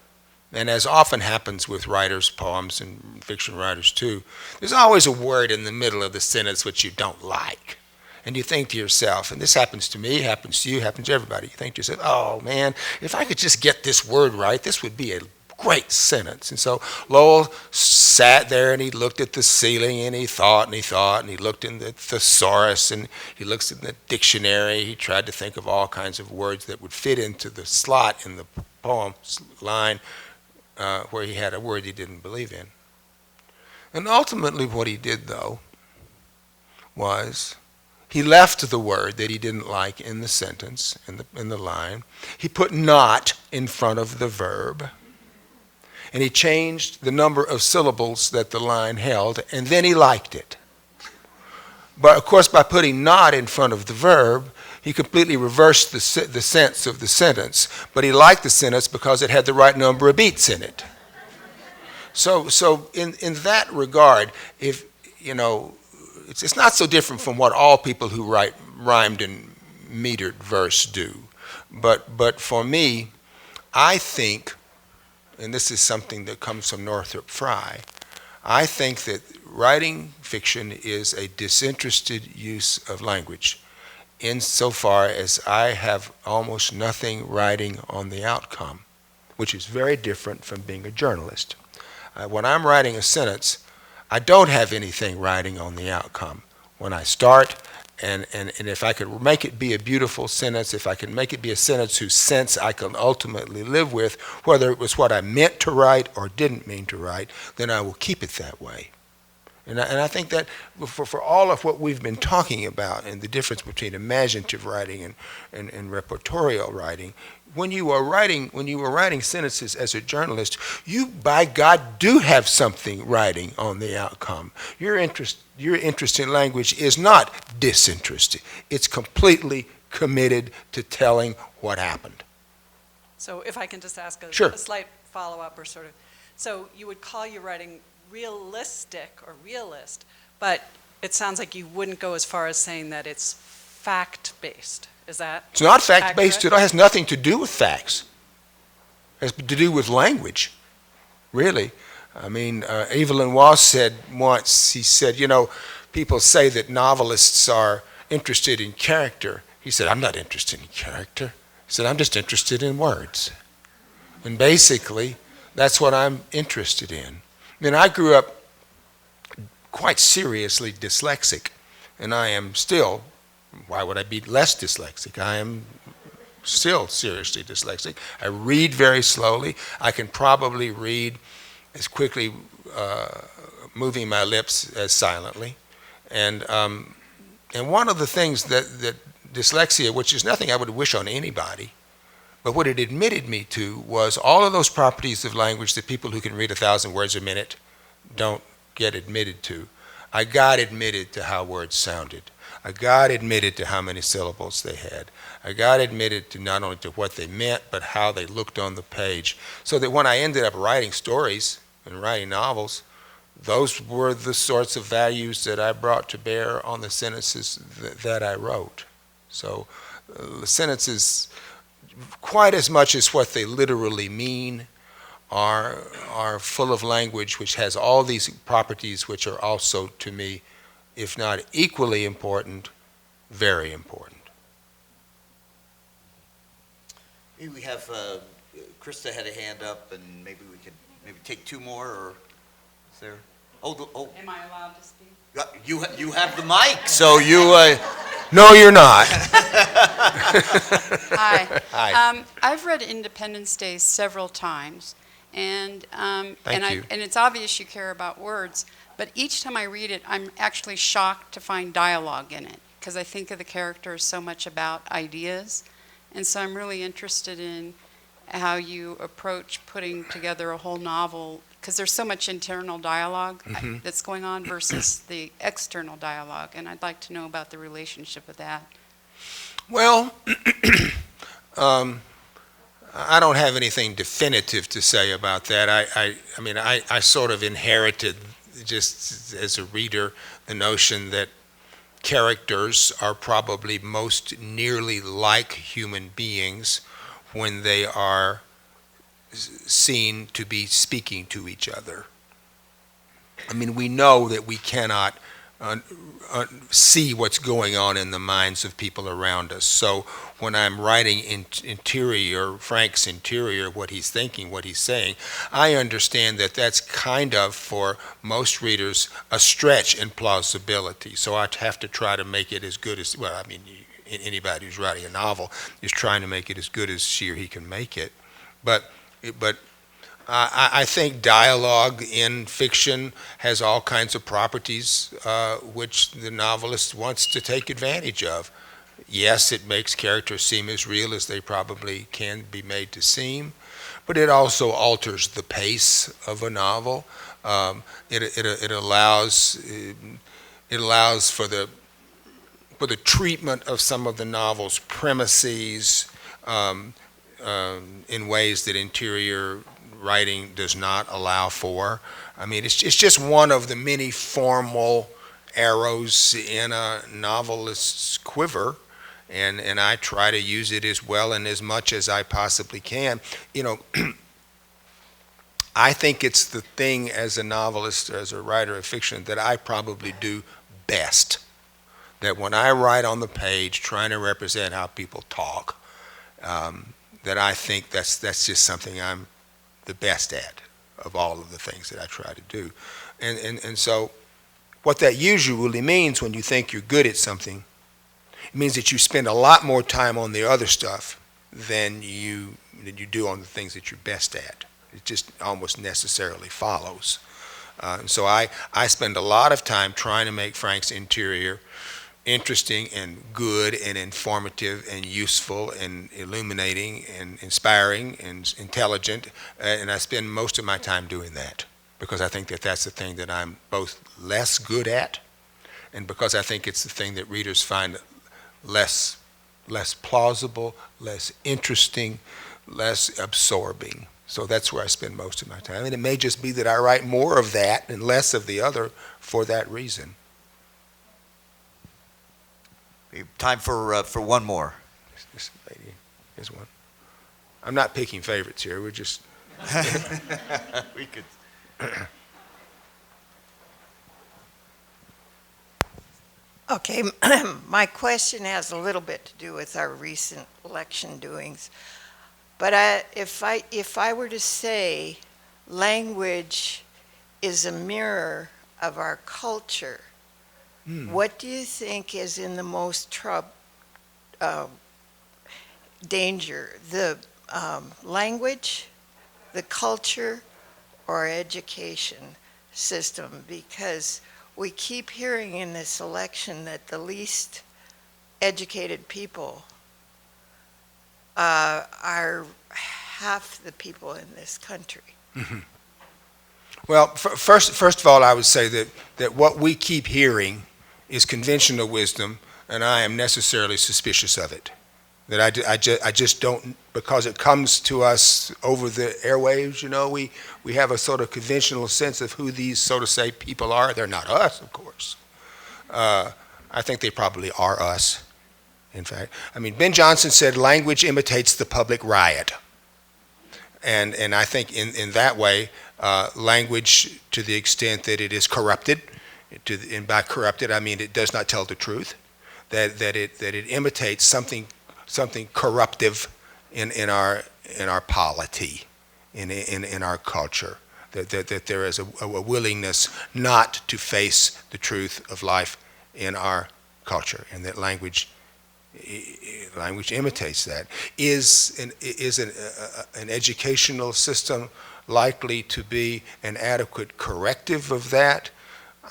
And as often happens with writers' poems and fiction writers too, there's always a word in the middle of the sentence which you don't like. And you think to yourself, and this happens to me, happens to you, happens to everybody, you think to yourself, oh man, if I could just get this word right, this would be a great sentence. And so Lowell sat there and he looked at the ceiling and he thought and he thought and he looked in the thesaurus and he looks in the dictionary. He tried to think of all kinds of words that would fit into the slot in the poem line where he had a word he didn't believe in. And ultimately what he did though was he left the word that he didn't like in the sentence, in the line. He put not in front of the verb. and he changed the number of syllables that the line held, and then he liked it. But of course, by putting not in front of the verb, he completely reversed the sense of the sentence, but he liked the sentence because it had the right number of beats in it. So in that regard, if you know, it's not so different from what all people who write rhymed and metered verse do. But for me, I think, and this is something that comes from Northrop Frye, I think that writing fiction is a disinterested use of language, insofar as I have almost nothing writing on the outcome, which is very different from being a journalist. When I'm writing a sentence, I don't have anything writing on the outcome. When I start, and if I could make it be a beautiful sentence, if I can make it be a sentence whose sense I can ultimately live with, whether it was what I meant to write or didn't mean to write, then I will keep it that way. And I think that for all of what we've been talking about and the difference between imaginative writing and repertorial writing, when you are writing sentences as a journalist, you, by God, do have something writing on the outcome. Your interest in language is not disinterested. It's completely committed to telling what happened. So if I can just ask Sure. a slight follow-up or sort of, so you would call your writing realistic or realist, but it sounds like you wouldn't go as far as saying that it's fact-based. Is that It's not fact-based. accurate? It has nothing to do with facts. It has to do with language, really. I mean, Evelyn Waugh said once, he said, you know, people say that novelists are interested in character. He said, I'm not interested in character. He said, I'm just interested in words. And basically, that's what I'm interested in. I mean, I grew up quite seriously dyslexic, and I am still. Why would I be less dyslexic? I am still seriously dyslexic. I read very slowly. I can probably read as quickly moving my lips as silently. And one of the things that dyslexia, which is nothing I would wish on anybody, but what it admitted me to was all of those properties of language that people who can read 1,000 words a minute don't get admitted to. I got admitted to how words sounded. I got admitted to how many syllables they had. I got admitted to not only to what they meant, but how they looked on the page. So that when I ended up writing stories and writing novels, those were the sorts of values that I brought to bear on the sentences that I wrote. So the sentences, quite as much as what they literally mean, are full of language which has all these properties which are also, to me, if not equally important, very important. Maybe we have, Krista had a hand up, and maybe we could take two more, or is there? Oh. Am I allowed to speak? You have the mic, so you. No, you're not. Hi. Hi. I've read Independence Day several times, and Thank you. and it's obvious you care about words, but each time I read it, I'm actually shocked to find dialogue in it, because I think of the characters so much about ideas, and so I'm really interested in how you approach putting together a whole novel, because there's so much internal dialogue that's going on versus the external dialogue, and I'd like to know about the relationship of that. Well, I don't have anything definitive to say about that. I mean, I sort of inherited, just as a reader, the notion that characters are probably most nearly like human beings when they are seen to be speaking to each other. I mean, we know that we cannot see what's going on in the minds of people around us. So when I'm writing Frank's interior, what he's thinking, what he's saying, I understand that that's kind of, for most readers, a stretch in plausibility. So I have to try to make it as good as, well, I mean, anybody who's writing a novel is trying to make it as good as she or he can make it. But I think dialogue in fiction has all kinds of properties which the novelist wants to take advantage of. Yes, it makes characters seem as real as they probably can be made to seem, but it also alters the pace of a novel. It allows for the treatment of some of the novel's premises in ways that interior writing does not allow for. I mean, it's just one of the many formal arrows in a novelist's quiver, and I try to use it as well and as much as I possibly can. You know, I think it's the thing as a novelist, as a writer of fiction, that I probably do best. That when I write on the page trying to represent how people talk, that I think that's just something I'm the best at of all of the things that I try to do. And so what that usually means when you think you're good at something, it means that you spend a lot more time on the other stuff than you do on the things that you're best at. It just almost necessarily follows. So I spend a lot of time trying to make Frank's interior interesting and good and informative and useful and illuminating and inspiring and intelligent, and I spend most of my time doing that because I think that that's the thing that I'm both less good at and because I think it's the thing that readers find less plausible, less interesting, less absorbing. So that's where I spend most of my time, and it may just be that I write more of that and less of the other for that reason. Time for one more. This lady, here's one. I'm not picking favorites here. We're just. We could. Okay, my question has a little bit to do with our recent election doings. But if I were to say language is a mirror of our culture, what do you think is in the most danger? The language, the culture, or education system? Because we keep hearing in this election that the least educated people are half the people in this country. Mm-hmm. Well, first of all, I would say that what we keep hearing is conventional wisdom, and I am necessarily suspicious of it. That I just don't, because it comes to us over the airwaves, you know, we have a sort of conventional sense of who these, so to say, people are. They're not us, of course. I think they probably are us, in fact. I mean, Ben Jonson said language imitates the public riot. And I think in that way, language, to the extent that it is corrupted, and by corrupted I mean it does not tell the truth, that it imitates something corruptive in our polity, in our culture, that there is a willingness not to face the truth of life in our culture, and that language imitates that. Is an educational system likely to be an adequate corrective of that?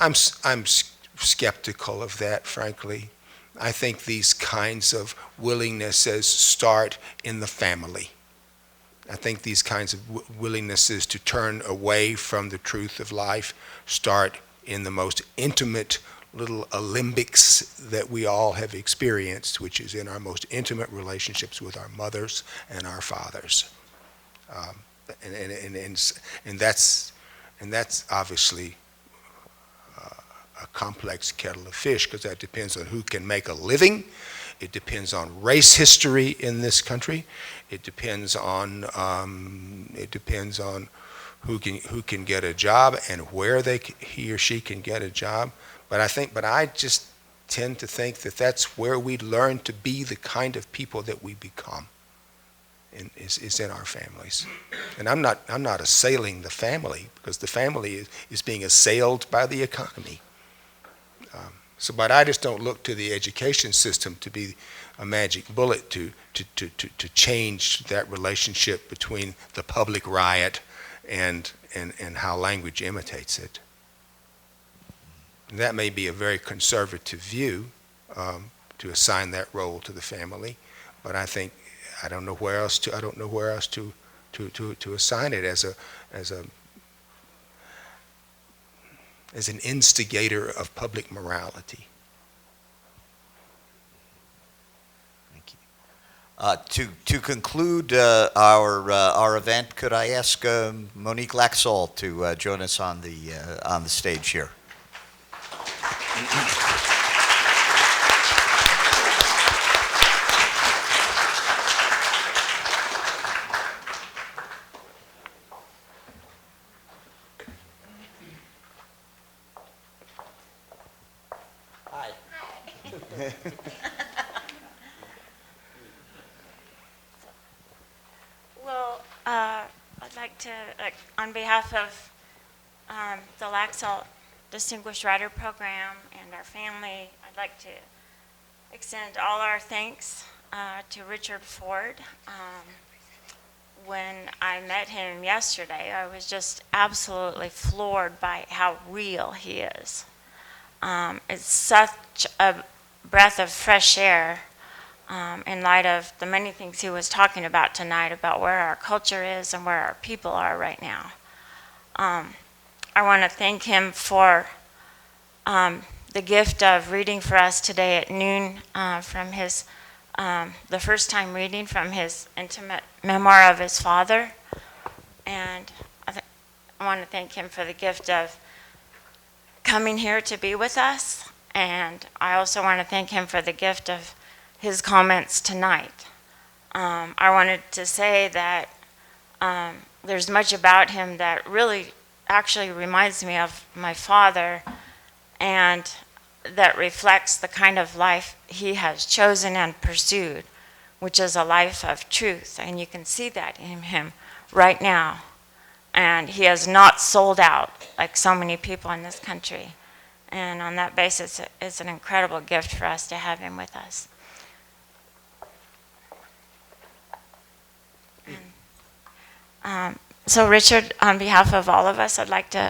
I'm skeptical of that, frankly. I think these kinds of willingnesses start in the family. I think these kinds of willingnesses to turn away from the truth of life start in the most intimate little alembics that we all have experienced, which is in our most intimate relationships with our mothers and our fathers. And that's obviously a complex kettle of fish, because that depends on who can make a living. It depends on race history in this country. It depends on who can get a job and where he or she can get a job. But I just tend to think that that's where we learn to be the kind of people that we become. Is in our families. And I'm not assailing the family, because the family is being assailed by the economy. But I just don't look to the education system to be a magic bullet to change that relationship between the public riot and how language imitates it. And that may be a very conservative view, to assign that role to the family, but I don't know where else to to assign it as an instigator of public morality. Thank you. To conclude our event, could I ask Monique Laxalt to join us on the stage here? Well, I'd like to, on behalf of the Laxalt Distinguished Writer Program and our family, I'd like to extend all our thanks to Richard Ford. When I met him yesterday, I was just absolutely floored by how real he is. It's such a breath of fresh air in light of the many things he was talking about tonight about where our culture is and where our people are right now. I want to thank him for the gift of reading for us today at noon from his, the first time reading from his intimate memoir of his father. And I want to thank him for the gift of coming here to be with us. And I also want to thank him for the gift of his comments tonight. I wanted to say that there's much about him that really actually reminds me of my father, and that reflects the kind of life he has chosen and pursued, which is a life of truth. And you can see that in him right now. And he has not sold out like so many people in this country. And on that basis, it's an incredible gift for us to have him with us. So Richard, on behalf of all of us, I'd like to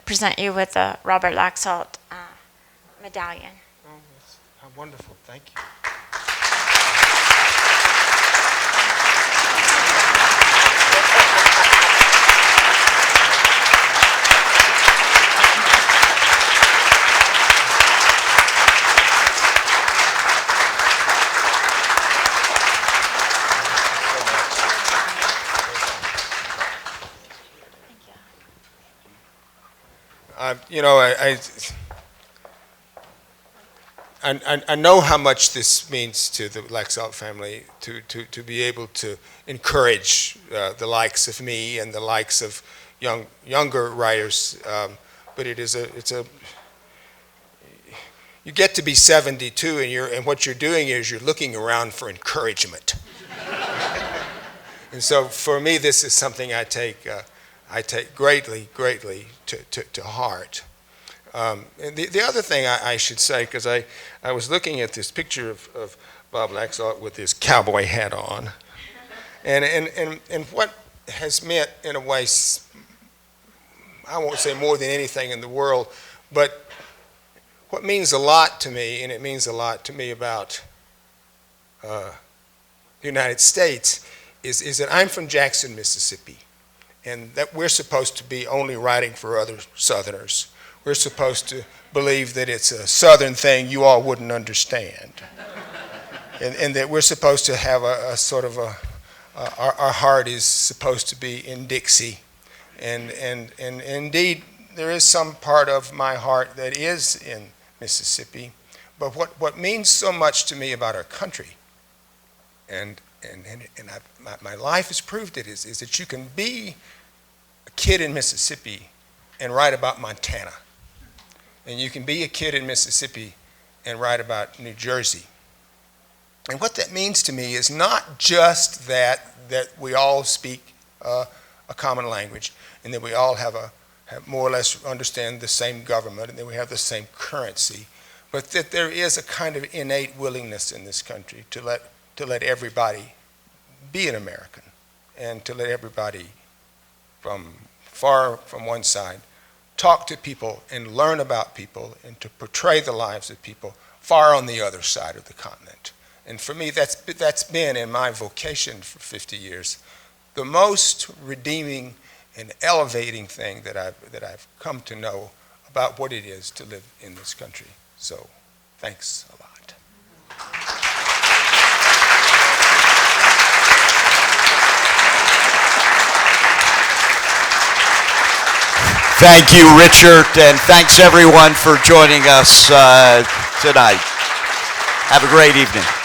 present you with the Robert Laxalt medallion. Oh, that's how wonderful. Thank you. You know, I know how much this means to the Laxalt family to be able to encourage the likes of me and the likes of younger writers, but you get to be 72 and what you're doing is you're looking around for encouragement. And so for me, this is something I take greatly to heart. And the other thing I should say, because I was looking at this picture of Bob Laxalt with his cowboy hat on, and what has meant, in a way, I won't say more than anything in the world, but what means a lot to me, and it means a lot to me about the United States, is that I'm from Jackson, Mississippi, and that we're supposed to be only writing for other Southerners. We're supposed to believe that it's a Southern thing you all wouldn't understand. And that we're supposed to have a sort of our heart is supposed to be in Dixie. And indeed, there is some part of my heart that is in Mississippi. But what means so much to me about our country, and my life has proved it, is that you can be a kid in Mississippi and write about Montana. And you can be a kid in Mississippi and write about New Jersey. And what that means to me is not just that we all speak a common language and that we all have more or less understand the same government and that we have the same currency, but that there is a kind of innate willingness in this country to let everybody be an American and to let everybody from far from one side talk to people and learn about people and to portray the lives of people far on the other side of the continent. And for me, that's been in my vocation for 50 years, the most redeeming and elevating thing that I've come to know about what it is to live in this country. So, thanks a lot. Thank you, Richard, and thanks everyone for joining us tonight. Have a great evening.